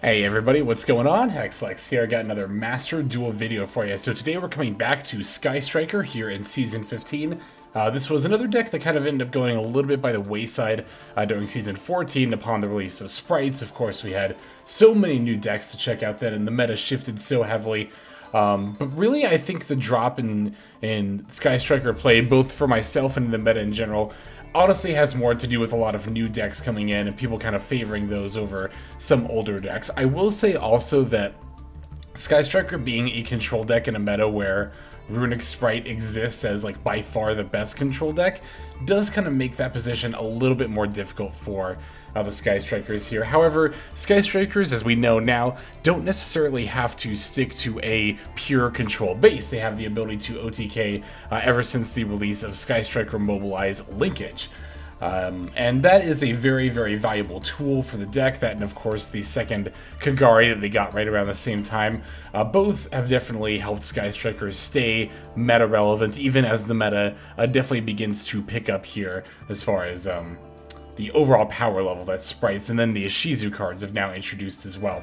Hey everybody, what's going on? Hexlex here. I got another Master Duel video for you. So today we're coming back to Sky Striker here in Season 15. This was another deck that kind of ended up going a little bit by the wayside during Season 14 upon the release of Sprites. Of course, we had so many new decks to check out then, and the meta shifted so heavily. But really, I think the drop in Sky Striker play, both for myself and the meta in general, honestly has more to do with a lot of new decks coming in and people kind of favoring those over some older decks. I will say also that Sky Striker being a control deck in a meta where Runic Sprite exists as like by far the best control deck does kind of make that position a little bit more difficult for the Sky Strikers here. However, Sky Strikers, as we know now, don't necessarily have to stick to a pure control base. They have the ability to OTK ever since the release of Sky Striker Mobilize Linkage. And that is a very, very valuable tool for the deck. That and of course the second Kagari that they got right around the same time. Both have definitely helped Sky Strikers stay meta relevant, even as the meta definitely begins to pick up here as far as the overall power level that Sprites and then the Shizuku cards have now introduced as well.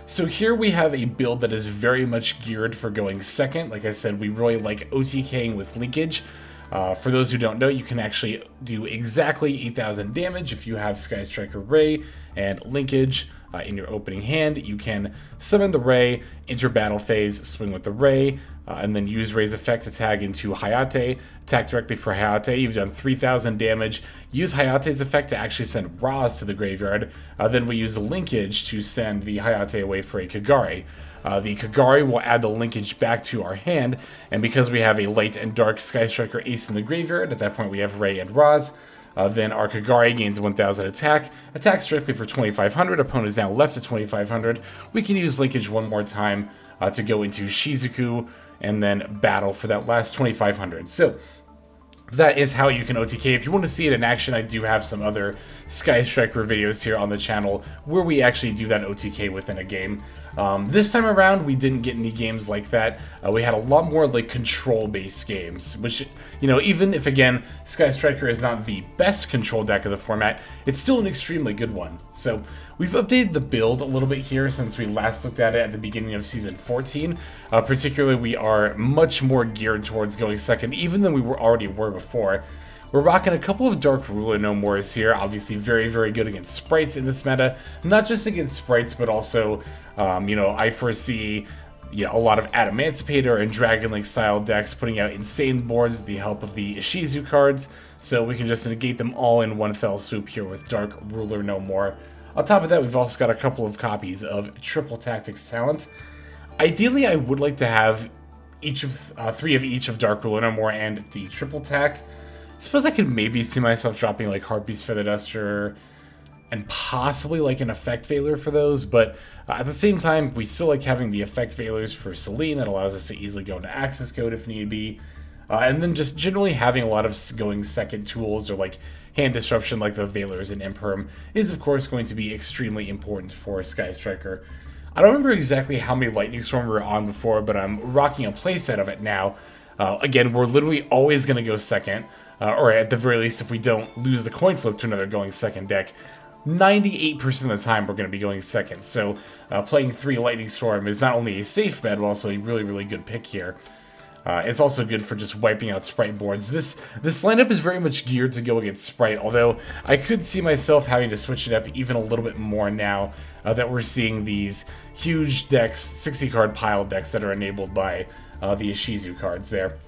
So here we have a build that is very much geared for going second. Like I said, we really like OTKing with Linkage. For those who don't know, you can actually do exactly 8,000 damage if you have Sky Striker Raye and Linkage in your opening hand. You can summon the Raye, enter battle phase, swing with the Raye, and then use Raye's effect to tag into Hayate, attack directly for Hayate. You've done 3,000 damage. Use Hayate's effect to actually send Roze to the graveyard. Then we use the Linkage to send the Hayate away for a Kagari. The Kagari will add the Linkage back to our hand, and because we have a light and dark Sky Striker ace in the graveyard, at that point we have Raye and Roze. Then our Kagari gains 1,000 attack, attacks directly for 2,500, opponent is now left at 2,500. We can use Linkage one more time to go into Shizuku, and then battle for that last 2,500. So that is how you can OTK. If you want to see it in action, I do have some other Sky Striker videos here on the channel where we actually do that OTK within a game. This time around, we didn't get any games like that. We had a lot more like control-based games, which, you know, even if, again, Sky Striker is not the best control deck of the format, it's still an extremely good one. So we've updated the build a little bit here since we last looked at it at the beginning of Season 14. Particularly, we are much more geared towards going second, even than we already were before. We're rocking a couple of Dark Ruler No Mores here, obviously very, very good against Sprites in this meta. Not just against Sprites, but also, you know, I foresee a lot of Adamantipator and Dragon Link style decks putting out insane boards with the help of the Shizuku cards, so we can just negate them all in one fell swoop here with Dark Ruler No More. On top of that, we've also got a couple of copies of Triple Tactics Talent. Ideally, I would like to have each of 3 of each of Dark Ruler No More and the Triple Tac. I suppose I could maybe see myself dropping like Harpie's Feather Duster and possibly like an Effect Veiler for those, but at the same time, we still like having the Effect Veilers for Selene that allows us to easily go into Accesscode if need be. And then just generally having a lot of going second tools or like hand disruption like the Veilers and Imperm is of course going to be extremely important for Sky Striker. I don't remember exactly how many Lightning Storm we were on before, but I'm rocking a playset of it now. Again, we're literally always going to go second. Or at the very least, if we don't lose the coin flip to another going second deck, 98% of the time we're going to be going second. So playing 3 Lightning Storm is not only a safe bet, but also a really, really good pick here. It's also good for just wiping out Sprite boards. This lineup is very much geared to go against Sprite, although I could see myself having to switch it up even a little bit more now that we're seeing these huge decks, 60-card pile decks that are enabled by the Shizuku cards there.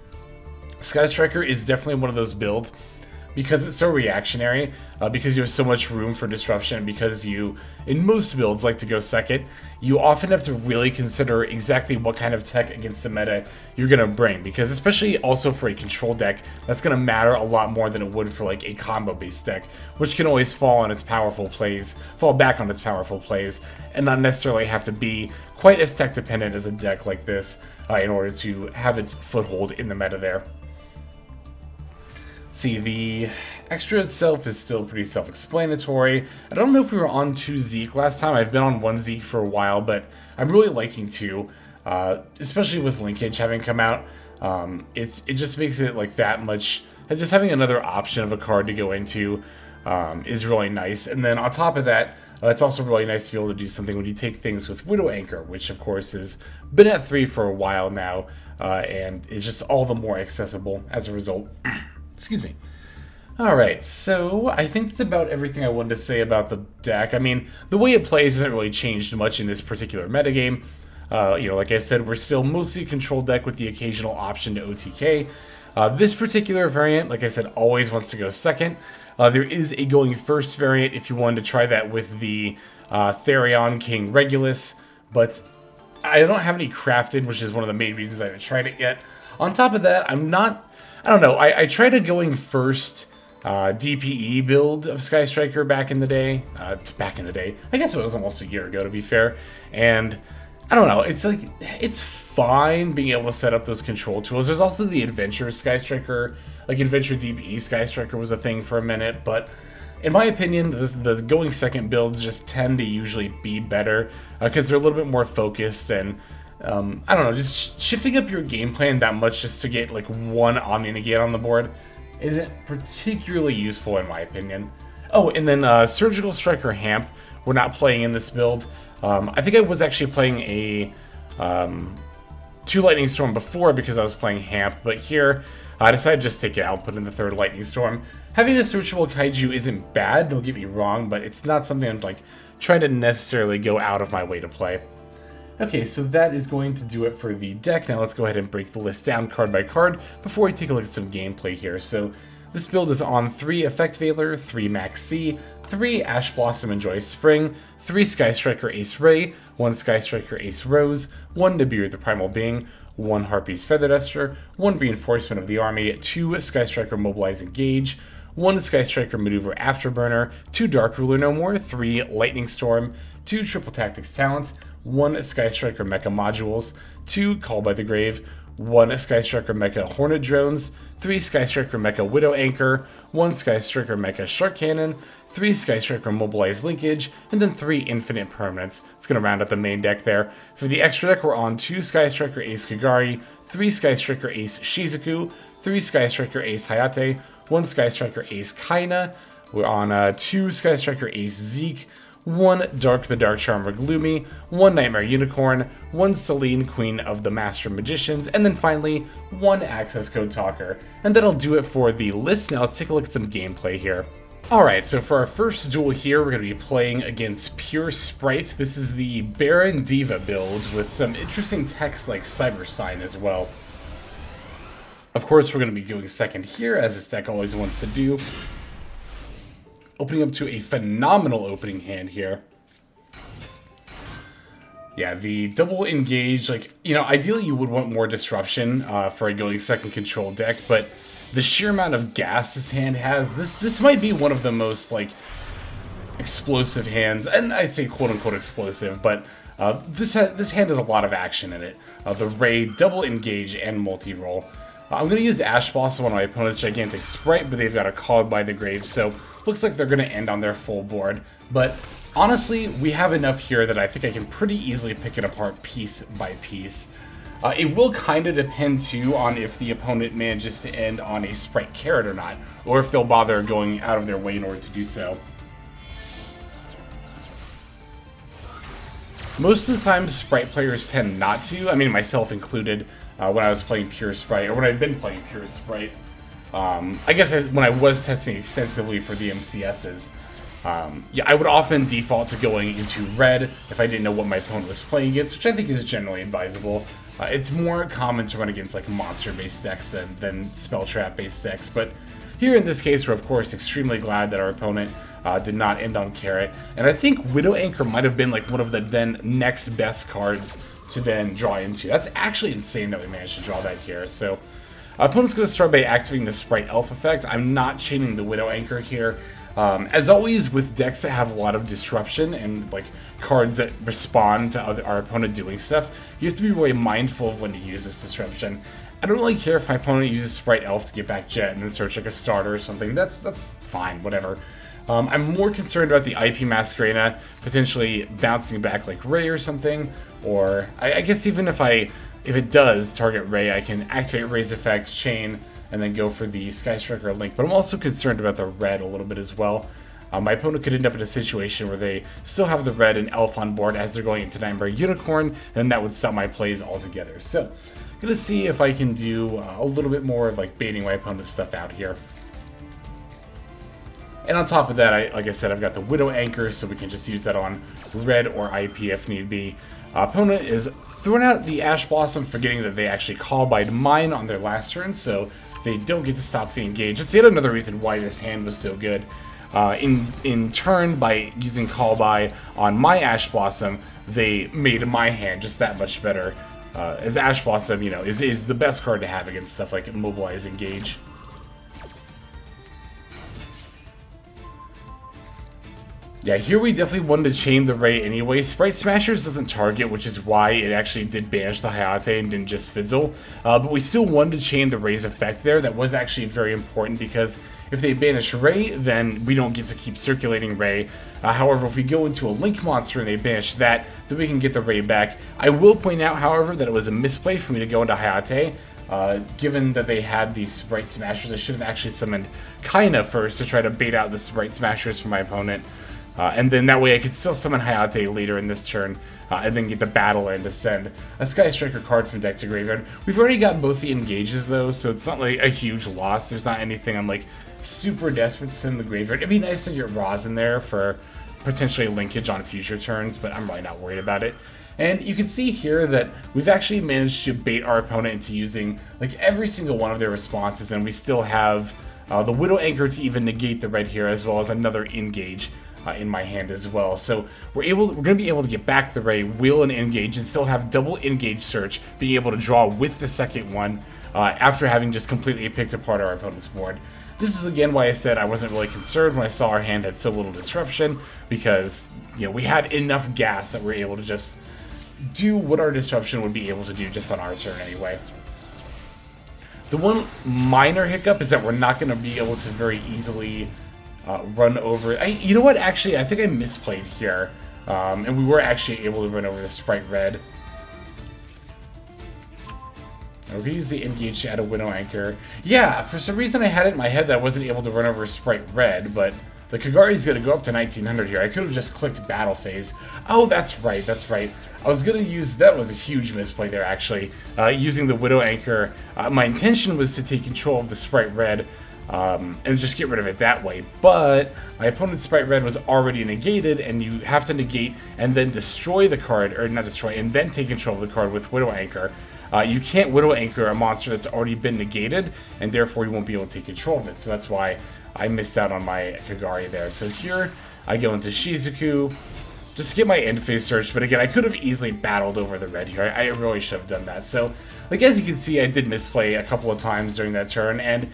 Sky Striker is definitely one of those builds because it's so reactionary, because you have so much room for disruption, because you, in most builds, like to go second. You often have to really consider exactly what kind of tech against the meta you're going to bring, because especially also for a control deck, that's going to matter a lot more than it would for like a combo-based deck, which can always fall back on its powerful plays, and not necessarily have to be quite as tech-dependent as a deck like this in order to have its foothold in the meta there. See, the extra itself is still pretty self-explanatory. I don't know if we were on 2 Zeke last time. I've been on 1 Zeke for a while, but I'm really liking 2, especially with Linkage having come out. It just makes it like that much. Just having another option of a card to go into is really nice. And then on top of that, It's also really nice to be able to do something when you take things with Widow Anchor, which of course has been at 3 for a while now, and is just all the more accessible as a result. Excuse me. Alright, so I think that's about everything I wanted to say about the deck. I mean, the way it plays hasn't really changed much in this particular metagame. Like I said, we're still mostly a control deck with the occasional option to OTK. This particular variant, like I said, always wants to go second. There is a going first variant if you wanted to try that with the Therion King Regulus, but I don't have any crafted, which is one of the main reasons I haven't tried it yet. On top of that, I don't know, I tried a going first DPE build of Sky Striker back in the day. I guess it was almost a year ago, to be fair. And I don't know, it's fine being able to set up those control tools. There's also the Adventure Sky Striker, like Adventure DPE Sky Striker was a thing for a minute, but in my opinion, the going second builds just tend to usually be better because they're a little bit more focused and I don't know, just shifting up your game plan that much just to get like one Omni Negate on the board isn't particularly useful in my opinion. Oh, and then Surgical Striker Hamp, we're not playing in this build. I think I was actually playing a 2 Lightning Storm before because I was playing Hamp, but here I decided to just take it out and put in the 3rd Lightning Storm. Having a searchable Kaiju isn't bad, don't get me wrong, but it's not something I'm like trying to necessarily go out of my way to play. Okay, so that is going to do it for the deck. Now let's go ahead and break the list down card by card before we take a look at some gameplay here. So this build is on 3 Effect Veiler, 3 Maxx, 3 Ash Blossom and Joyous Spring, 3 Sky Striker Ace Raye, 1 Sky Striker Ace Roze, 1 Nibiru the Primal Being, 1 Harpie's Feather Duster, 1 Reinforcement of the Army, 2 Sky Striker Mobilize Engage, 1 Sky Striker Maneuver Afterburner, 2 Dark Ruler No More, 3 Lightning Storm, 2 Triple Tactics Talents, 1 Sky Striker Mecha Modules, 2 Call by the Grave, 1 Sky Striker Mecha Hornet Drones, 3 Sky Striker Mecha Widow Anchor, 1 Sky Striker Mecha Shark Cannon, 3 Sky Striker Mobilize Linkage, and then 3 Infinite Impermanence. It's going to round out the main deck there. For the extra deck, we're on 2 Sky Striker Ace Kagari, 3 Sky Striker Ace Shizuku, 3 Sky Striker Ace Hayate, 1 Sky Striker Ace Kaina. We're on 2 Sky Striker Ace Zeke, 1 Dharc the Dark Charmer Gloomy, 1 Knightmare Unicorn, 1 Selene Queen of the Master Magicians, and then finally 1 Accesscode Talker. And that'll do it for the list. Now let's take a look at some gameplay here. Alright, so for our first duel here, we're going to be playing against Pure Sprite. This is the Baron Diva build with some interesting text like Cyber Sign as well. Of course, we're going to be going second here, as this deck always wants to do. Opening up to a phenomenal opening hand here. Yeah, the double engage, like, you know, ideally you would want more disruption for a going second control deck, but the sheer amount of gas this hand has, this might be one of the most, like, explosive hands, and I say quote-unquote explosive, but this hand has a lot of action in it. The Raye, double engage, and multi-roll. I'm going to use Ash Blossom on my opponent's Gigantic Sprite, but they've got a Call by the Grave, so looks like they're going to end on their full board. But honestly, we have enough here that I think I can pretty easily pick it apart piece by piece. It will kind of depend, too, on if the opponent manages to end on a Sprite carrot or not, or if they'll bother going out of their way in order to do so. Most of the time, Sprite players tend not to, I mean, myself included, when I was playing Pure Sprite, or when I've been playing Pure Sprite. I guess when I was testing extensively for the MCSs, yeah, I would often default to going into red if I didn't know what my opponent was playing against, which I think is generally advisable. It's more common to run against like monster-based decks than spell trap-based decks, but here in this case, we're of course extremely glad that our opponent did not end on carrot, and I think Widow Anchor might have been like one of the then next best cards to then draw into. That's actually insane that we managed to draw that here. So opponent's going to start by activating the Sprite Elf effect. I'm not chaining the Widow Anchor here. As always, with decks that have a lot of disruption and like cards that respond to our opponent doing stuff, you have to be really mindful of when to use this disruption. I don't really care if my opponent uses Sprite Elf to get back Jet and then search like a starter or something. That's fine, whatever. I'm more concerned about the IP Masquerena potentially bouncing back like Raye or something, or I guess even if it does target Raye, I can activate Raye's effect, chain, and then go for the Sky Striker Link. But I'm also concerned about the red a little bit as well. my opponent could end up in a situation where they still have the red and elf on board as they're going into Knightmare Unicorn, and that would stop my plays altogether. So, gonna see if I can do a little bit more of like baiting my opponent's stuff out here. And on top of that, like I said, I've got the Widow Anchor, so we can just use that on red or IP if need be. Opponent is throwing out the Ash Blossom, forgetting that they actually call by mine on their last turn, so they don't get to stop the engage. That's yet another reason why this hand was so good. In turn, by using call by on my Ash Blossom, they made my hand just that much better. As Ash Blossom, you know, is the best card to have against stuff like Mobilize, Engage. Yeah, here we definitely wanted to chain the Raye anyway. Sprite Smashers doesn't target, which is why it actually did banish the Hayate and didn't just fizzle. But we still wanted to chain the Raye's effect there. That was actually very important because if they banish Raye, then we don't get to keep circulating Raye. However, if we go into a Link monster and they banish that, then we can get the Raye back. I will point out, however, that it was a misplay for me to go into Hayate. Given that they had these Sprite Smashers, I should have actually summoned Kaina first to try to bait out the Sprite Smashers for my opponent. And then that way I could still summon Hayate later in this turn, and then get the Battle End to send a Sky Striker card from deck to graveyard. We've already got both the engages though, so it's not like a huge loss. There's not anything I'm like super desperate to send to the graveyard. It'd be nice to get Roze in there for potentially linkage on future turns, but I'm really not worried about it. And you can see here that we've actually managed to bait our opponent into using like every single one of their responses, and we still have the Widow Anchor to even negate the red here, as well as another engage in my hand as well. So we're going to be able to get back the Raye, wheel and engage, and still have double engage search, being able to draw with the second one after having just completely picked apart our opponent's board. This is again why I said I wasn't really concerned when I saw our hand had so little disruption, because you know we had enough gas that we're able to just do what our disruption would be able to do just on our turn anyway. The one minor hiccup is that we're not going to be able to very easily run over. You know what? Actually, I think I misplayed here, and we were actually able to run over the Sprite Red. We're gonna use the engage to add a Widow Anchor. Yeah, for some reason I had it in my head that I wasn't able to run over Sprite Red, but the Kagari's gonna go up to 1900 here. I could have just clicked Battle Phase. Oh, that's right, that's right. I was gonna use, that was a huge misplay there actually, using the Widow Anchor. My intention was to take control of the Sprite Red, and just get rid of it that way, but my opponent's Sprite Red was already negated, and you have to negate and then destroy the card, or not destroy, and then take control of the card with Widow Anchor. You can't Widow Anchor a monster that's already been negated, and therefore you won't be able to take control of it, so that's why I missed out on my Kagari there. So here, I go into Shizuku, just to get my end phase search, but again, I could have easily battled over the red here. I really should have done that. So, like as you can see, I did misplay a couple of times during that turn, and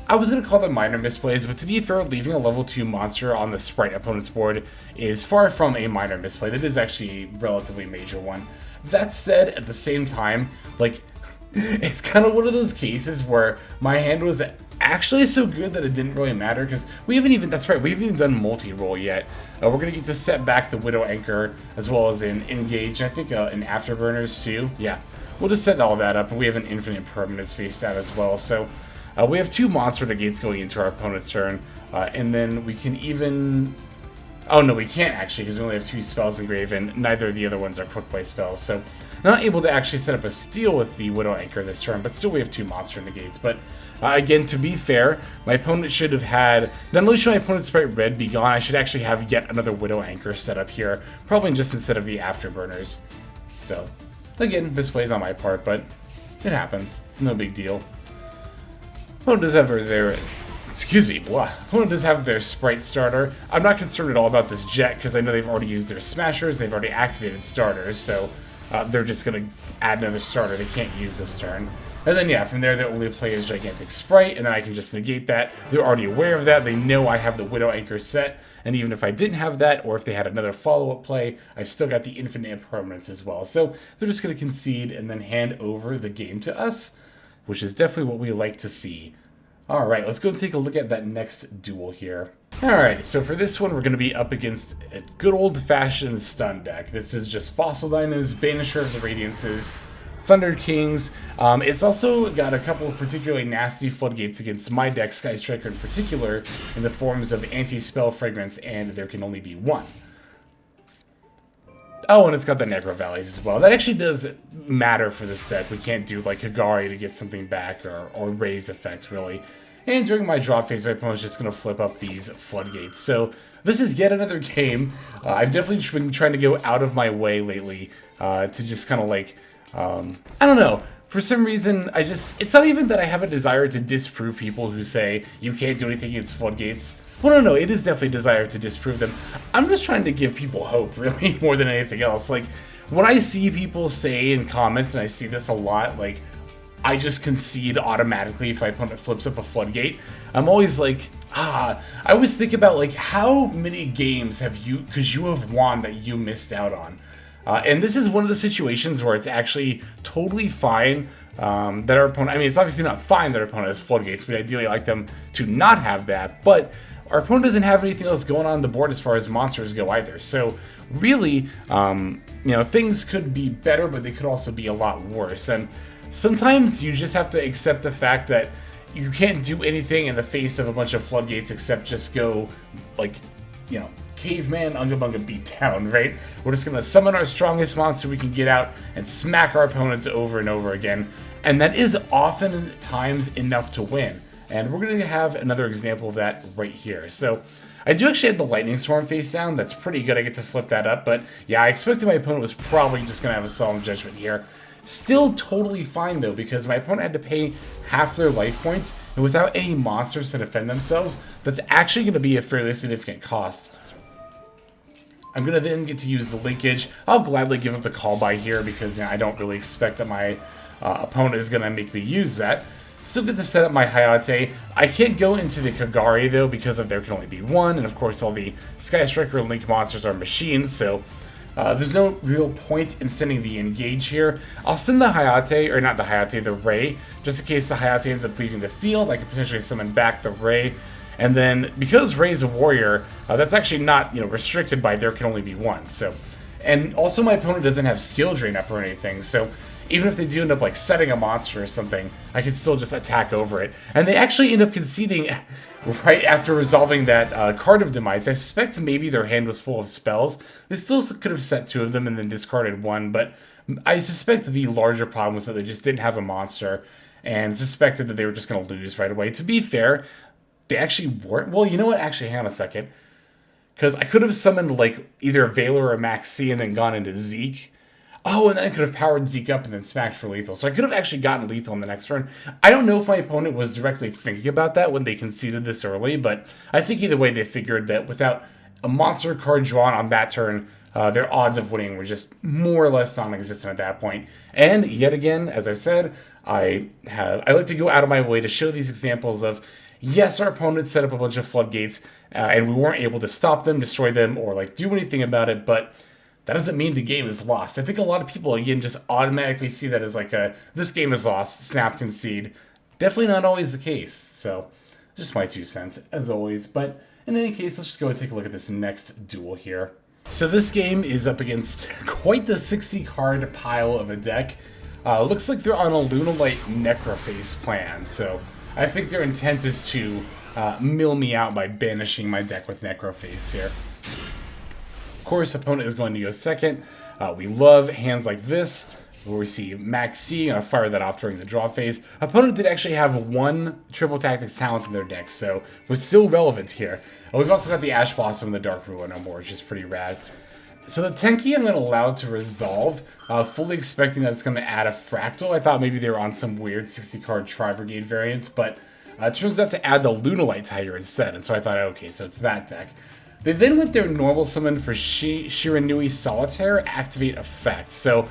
I was going to call them minor misplays, but to be fair, leaving a level 2 monster on the Sprite opponent's board is far from a minor misplay. That is actually a relatively major one. That said, at the same time, like, it's kind of one of those cases where my hand was actually so good that it didn't really matter, because we haven't even, that's right, we haven't even done Multirole yet. We're going to get to set back the Widow Anchor, as well as an Engage, I think an Afterburners too. Yeah, we'll just set all that up, and we have an Infinite Impermanence faced out as well, so we have 2 monster negates going into our opponent's turn, and then we can even... Oh no, we can't actually, because we only have 2 spells in grave, and neither of the other ones are quick play spells, so not able to actually set up a steal with the Widow Anchor this turn, but still we have 2 monster negates. But again, to be fair, my opponent should have had, not only should my opponent's Sprite Red be gone, I should actually have yet another Widow Anchor set up here, probably just instead of the Afterburners. So, again, misplays on my part, but it happens, it's no big deal. Opponent does have their, excuse me, blah. Opponent does have their Sprite starter. I'm not concerned at all about this Jet, because I know they've already used their Smashers, they've already activated starters, so they're just going to add another starter they can't use this turn. And then yeah, from there they only play as Gigantic Sprite, and then I can just negate that. They're already aware of that, they know I have the Widow Anchor set, and even if I didn't have that, or if they had another follow-up play, I've still got the Infinite Impermanence as well. So they're just going to concede and then hand over the game to us, which is definitely what we like to see. Alright, let's go and take a look at that next duel here. Alright, so for this one, we're going to be up against a good old-fashioned stun deck. This is just Fossil Dyna's Banisher of the Radiances, Thunder Kings. It's also got a couple of particularly nasty floodgates against my deck, Sky Striker in particular, in the forms of Anti-Spell Fragrance and There Can Only Be One. Oh, and it's got the Necro Valleys as well. That actually does matter for this deck. We can't do like Kagari to get something back, or Raye's effect, really. And during my draw phase, my opponent's just going to flip up these floodgates. So this is yet another game. I've definitely been trying to go out of my way lately to just kind of like, I don't know. For some reason, it's not even that I have a desire to disprove people who say you can't do anything against floodgates. Well, no, it is definitely a desire to disprove them. I'm just trying to give people hope, really, more than anything else. Like, when I see people say in comments, and I see this a lot, like, I just concede automatically if my opponent flips up a floodgate, I'm always like, I always think about, like, how many games have you have won that you missed out on? And this is one of the situations where it's actually totally fine that our opponent, I mean, it's obviously not fine that our opponent has floodgates. We ideally like them to not have that, but our opponent doesn't have anything else going on the board as far as monsters go either. So really, you know, things could be better, but they could also be a lot worse. And sometimes you just have to accept the fact that you can't do anything in the face of a bunch of floodgates except just go, like, you know, caveman Unga Bunga beat down, right? We're just going to summon our strongest monster we can get out and smack our opponents over and over again. And that is often times enough to win. And we're going to have another example of that right here. So I do actually have the Lightning Storm face down. That's pretty good. I get to flip that up. But yeah, I expected my opponent was probably just going to have a Solemn Judgment here. Still totally fine, though, because my opponent had to pay half their life points. And without any monsters to defend themselves, that's actually going to be a fairly significant cost. I'm going to then get to use the Linkage. I'll gladly give up the Call By here because, you know, I don't really expect that my opponent is going to make me use that. Still get to set up my Hayate. I can't go into the Kagari, though, because of There Can Only Be One, and of course all the Sky Striker and Link monsters are machines, so there's no real point in sending the Engage here. I'll send the Hayate, or not the Hayate, the Raye, just in case the Hayate ends up leaving the field. I could potentially summon back the Raye. And then, because Raye's a warrior, that's actually not, you know, restricted by There Can Only Be One, so. And also my opponent doesn't have skill drain up or anything, so even if they do end up like setting a monster or something, I can still just attack over it. And they actually end up conceding right after resolving that card of Demise. I suspect maybe their hand was full of spells. They still could have set 2 of them and then discarded 1, but I suspect the larger problem was that they just didn't have a monster and suspected that they were just going to lose right away. To be fair, they actually weren't. Well, you know what? Actually, hang on a second. Because I could have summoned like either Valor or Maxx and then gone into Zeke. Oh, and then I could have powered Zeke up and then smacked for lethal. So I could have actually gotten lethal in the next turn. I don't know if my opponent was directly thinking about that when they conceded this early, but I think either way they figured that without a monster card drawn on that turn, their odds of winning were just more or less non-existent at that point. And yet again, as I said, I like to go out of my way to show these examples of, yes, our opponent set up a bunch of floodgates, and we weren't able to stop them, destroy them, or like do anything about it, but that doesn't mean the game is lost. I think a lot of people, again, just automatically see that as like this game is lost, snap, concede. Definitely not always the case. So, just my 2 cents, as always. But in any case, let's just go and take a look at this next duel here. So this game is up against quite the 60-card pile of a deck. Looks like they're on a Lunalite Necroface plan. So, I think their intent is to mill me out by banishing my deck with Necroface here. Of course, opponent is going to go second. We love hands like this, where we see Maxx, gonna fire that off during the draw phase. Opponent did actually have 1 Triple Tactics talent in their deck, so was still relevant here. We've also got the Ash Blossom and the Dark Ruler no more, which is pretty rad. So the Tenki I'm going to allow to resolve, fully expecting that it's going to add a Fractal. I thought maybe they were on some weird 60-card Tri-Brigade variant, but it turns out to add the Lunalite Tiger instead, and so I thought, okay, so it's that deck. They then went their normal summon for Shiranui Solitaire, activate effect. So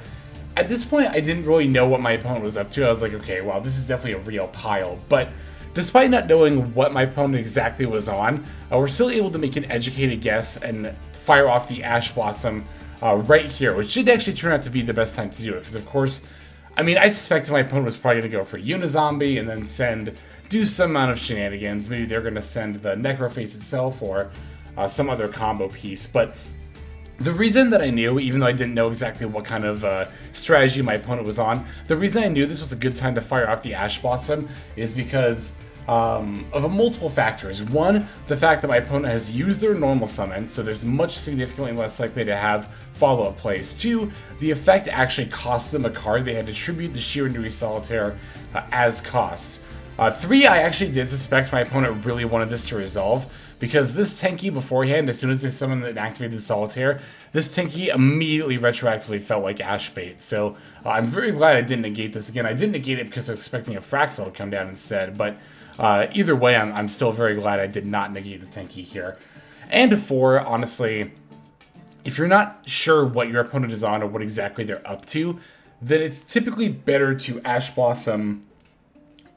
at this point, I didn't really know what my opponent was up to. I was like, okay, wow, this is definitely a real pile. But despite not knowing what my opponent exactly was on, we're still able to make an educated guess and fire off the Ash Blossom right here, which did actually turn out to be the best time to do it. Because, of course, I mean, I suspected my opponent was probably going to go for Unizombie and then do some amount of shenanigans. Maybe they're going to send the Necroface itself or some other combo piece. But The reason that I knew, even though I didn't know exactly what kind of strategy my opponent was on, the reason I knew this was a good time to fire off the Ash Blossom is because of multiple factors. One, the fact that my opponent has used their normal summon, so there's much significantly less likely to have follow-up plays. Two, the effect actually cost them a card. They had to tribute the Shiranui Solitaire as cost. Three, I actually did suspect my opponent really wanted this to resolve, because this Tenki beforehand, as soon as they summoned and activated the Solitaire, this Tenki immediately retroactively felt like Ash bait. So I'm very glad I didn't negate this again. I didn't negate it because I was expecting a Fractal to come down instead, but either way, I'm still very glad I did not negate the Tenki here. And four, honestly, if you're not sure what your opponent is on or what exactly they're up to, then it's typically better to Ash Blossom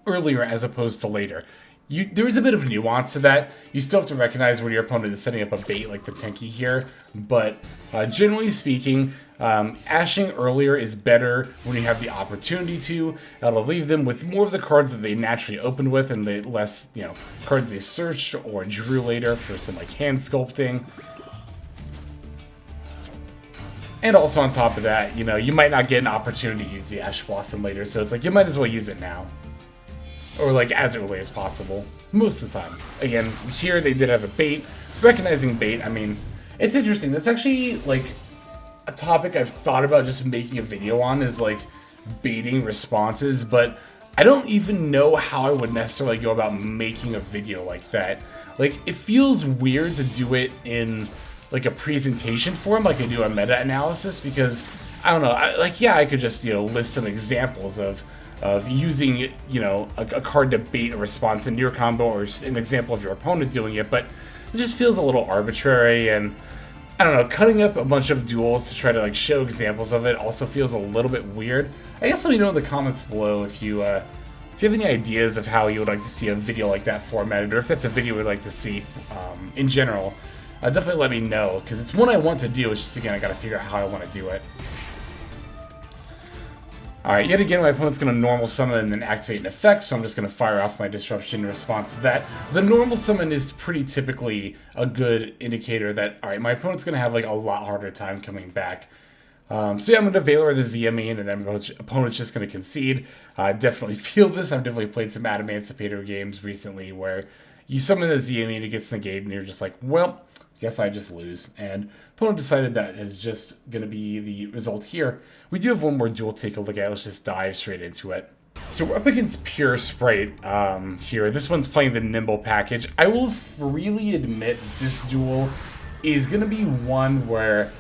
earlier as opposed to later. There is a bit of nuance to that. You still have to recognize when your opponent is setting up a bait like the Tenki here, but generally speaking, ashing earlier is better when you have the opportunity to. That'll leave them with more of the cards that they naturally opened with and the less, cards they searched or drew later for some like hand sculpting. And also on top of that, you might not get an opportunity to use the Ash Blossom later, so it's like you might as well use it now. Or like as early as possible, most of the time. Again, here they did have a bait. Recognizing bait, I mean, it's interesting. That's actually like a topic I've thought about just making a video on, is like baiting responses, but I don't even know how I would necessarily go about making a video like that. Like, it feels weird to do it in like a presentation form like I do a meta analysis, because I don't know, I could just, list some examples of using, a card to bait a response in your combo, or an example of your opponent doing it, but it just feels a little arbitrary, and I don't know, cutting up a bunch of duels to try to like show examples of it also feels a little bit weird. I guess let me know in the comments below if you have any ideas of how you would like to see a video like that formatted, or if that's a video we'd like to see in general. Definitely let me know, because it's one I want to do, it's just, again, I gotta figure out how I want to do it. Alright, yet again, my opponent's going to normal summon and then activate an effect, so I'm just going to fire off my disruption in response to that. The normal summon is pretty typically a good indicator that, alright, my opponent's going to have like a lot harder time coming back. So yeah, I'm going to Valor the Ziamine, and then my opponent's just going to concede. I definitely feel this. I've definitely played some Adamantipator games recently where you summon the Ziamine, it gets negated, and you're just like, well, guess I just lose. And opponent decided that is just going to be the result here. We do have one more duel to take a look at. Let's just dive straight into it. So we're up against Pure Sprite here. This one's playing the Nimble package. I will freely admit this duel is going to be one where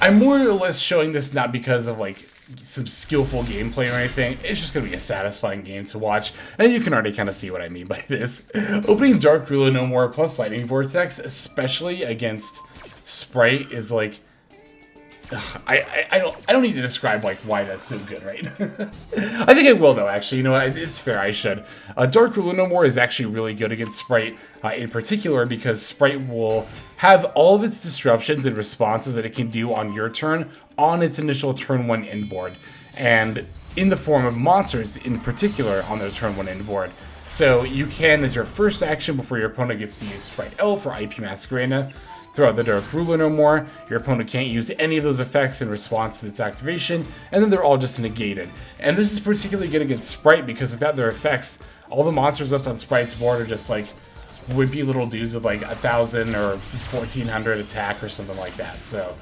I'm more or less showing this not because of like some skillful gameplay or anything. It's just going to be a satisfying game to watch, and you can already kind of see what I mean by this. Opening Dark Ruler No More plus Lightning Vortex, especially against Sprite, is like, I don't need to describe like why that's so good, right? I think I will though, actually. You know what? It's fair, I should. Dark Ruler No More is actually really good against Sprite, in particular because Sprite will have all of its disruptions and responses that it can do on your turn on its initial turn 1 end board, and in the form of monsters in particular on their turn 1 end board. So you can, as your first action before your opponent gets to use Sprite L for IP Masquerena, throw out the Dark Ruler No More. Your opponent can't use any of those effects in response to its activation, and then they're all just negated. And this is particularly good against Sprite because without their effects, all the monsters left on Sprite's board are just like wimpy little dudes with like 1,000 or 1,400 attack or something like that. So,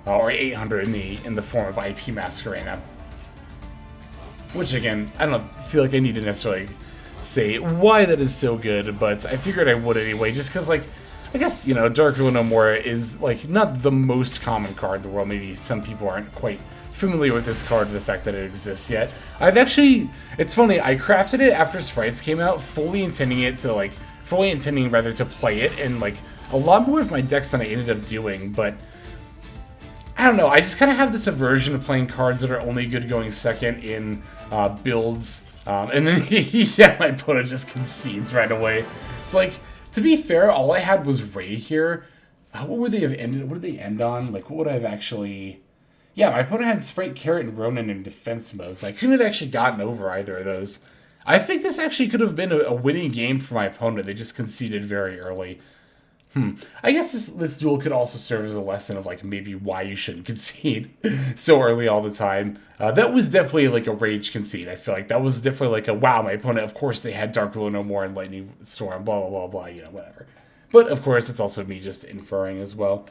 or 800 in the form of IP Masquerena. Which again, I don't feel like I need to necessarily say why that is so good, but I figured I would anyway, just because like, I guess, Dark Ruler No More is, like, not the most common card in the world. Maybe some people aren't quite familiar with this card, the fact that it exists yet. It's funny, I crafted it after Sprites came out, fully intending to play it in, like, a lot more of my decks than I ended up doing, but I don't know, I just kind of have this aversion to playing cards that are only good going second in builds, and then, yeah, my opponent just concedes right away. It's like, to be fair, all I had was Raye here. What would they have ended? What did they end on? Like, what would I have actually... Yeah, my opponent had Sprite, Carrot, and Ronin in defense mode, so I couldn't have actually gotten over either of those. I think this actually could have been a winning game for my opponent. They just conceded very early. I guess this duel could also serve as a lesson of like maybe why you shouldn't concede so early all the time. That was definitely like a rage concede. I feel like that was definitely like a wow, my opponent, of course they had Dark Willow no more and Lightning Storm, blah blah blah blah, you know, whatever. But of course it's also me just inferring as well.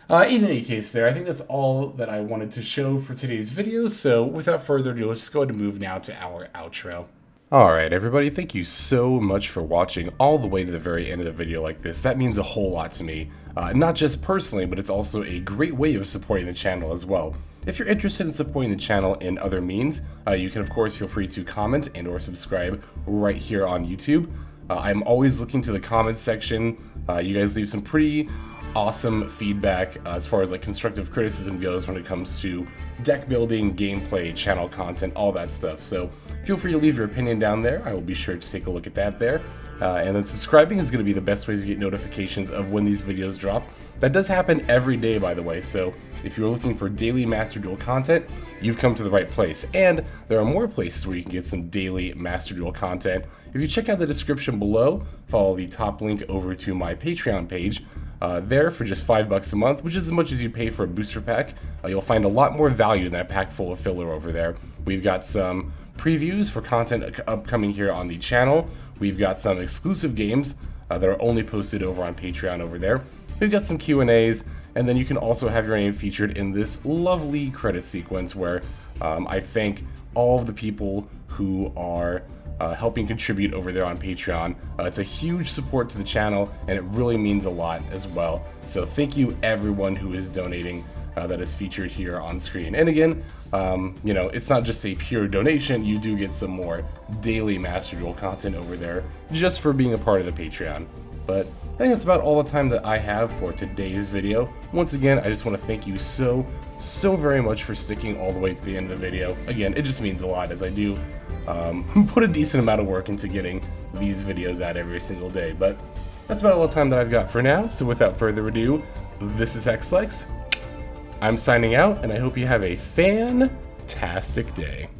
In any case there, I think that's all that I wanted to show for today's video, so without further ado, let's just go ahead and move now to our outro. Alright everybody, thank you so much for watching all the way to the very end of the video like this. That means a whole lot to me. Not just personally, but it's also a great way of supporting the channel as well. If you're interested in supporting the channel in other means, you can of course feel free to comment and or subscribe right here on YouTube. I'm always looking to the comments section. You guys leave some pretty awesome feedback as far as like constructive criticism goes when it comes to deck building, gameplay, channel content, all that stuff. So feel free to leave your opinion down there. I will be sure to take a look at that there. And then subscribing is going to be the best way to get notifications of when these videos drop. That does happen every day, by the way, so if you're looking for daily Master Duel content, you've come to the right place. And there are more places where you can get some daily Master Duel content. If you check out the description below, follow the top link over to my Patreon page. There for just $5 a month, which is as much as you pay for a booster pack. You'll find a lot more value than a pack full of filler over there. We've got some previews for content upcoming here on the channel. We've got some exclusive games that are only posted over on Patreon over there. We've got some Q&As, and then you can also have your name featured in this lovely credit sequence where I thank all of the people who are helping contribute over there on Patreon. It's a huge support to the channel, and it really means a lot as well. So thank you everyone who is donating that is featured here on screen. And again, you know, it's not just a pure donation, you do get some more daily Master Duel content over there just for being a part of the Patreon. But I think that's about all the time that I have for today's video. Once again, I just want to thank you so very much for sticking all the way to the end of the video. Again, it just means a lot as I do put a decent amount of work into getting these videos out every single day. But that's about all the time that I've got for now. So without further ado, this is X-Lex. I'm signing out, and I hope you have a fantastic day.